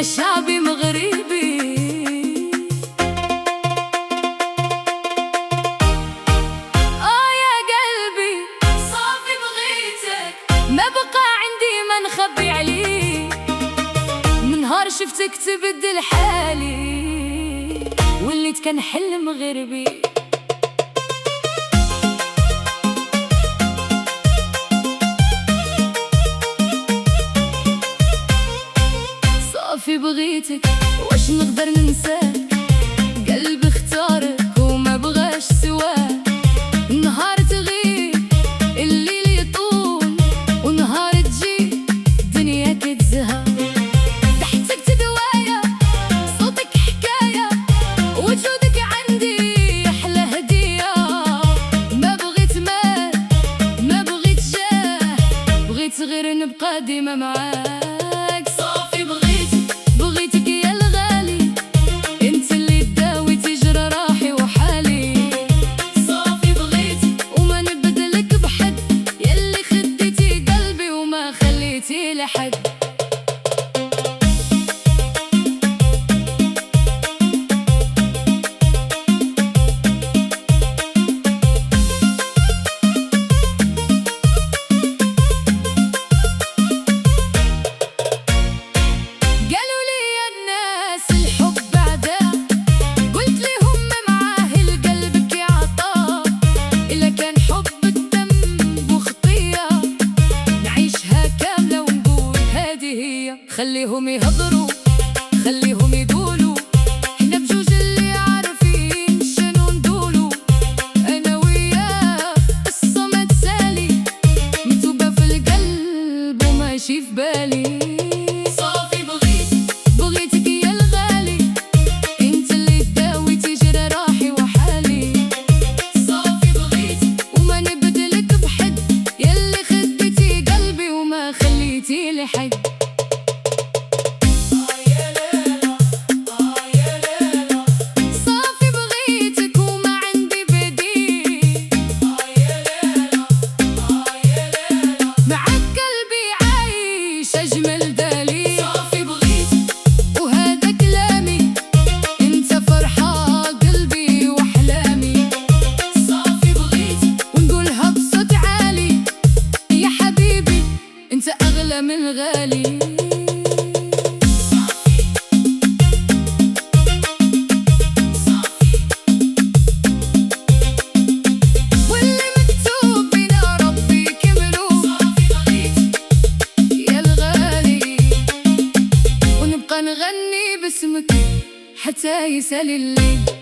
شعبي مغربي. يا قلبي صافي بغيتك، ما بقى عندي ما نخبي عليك. من نهار شفتك تبدل حالي، وليت كنحلم غربي. صافي بغيتك واش نقدر ننساك، قلبي اختارك وما بغاش سواك. نهار تغيب الليل يطول، ونهار تجي دنيا كتزهى. ضحكتك تدوايا، صوتك حكاية، وجودك عندي أحلى هدية. ما بغيت مال، ما بغيت جاه، بغيت غير نبقى ديما معاك. بغيتك يا الغالي، انت اللي تداوي تجرى راحي وحالي. صافي بغيتك وما نبدلك بحد، يلي خديتي قلبي وما خليتي لحد. خليهم يهضروا، خليهم يقولوا، احنا بجوج اللي عارفين شنو ندولو. انا وياه قصة ما تسالي، مكتوبة في القلب وماشي في بالي. صافي بغيتك يا الغالي، انت اللي تداوي تجرى راحي وحالي. صافي بغيتك وما نبدلك بحد، يلي خديتي قلبي وما خليتي لحد. أجمل دليل صافي بغيتك، وهذا كلامي، انت فرحة قلبي وأحلامي. صافي بغيتك ونقولها بصوت عالي، يا حبيبي انت أغلى من غالي. نغني باسمك حتى يسال الليل.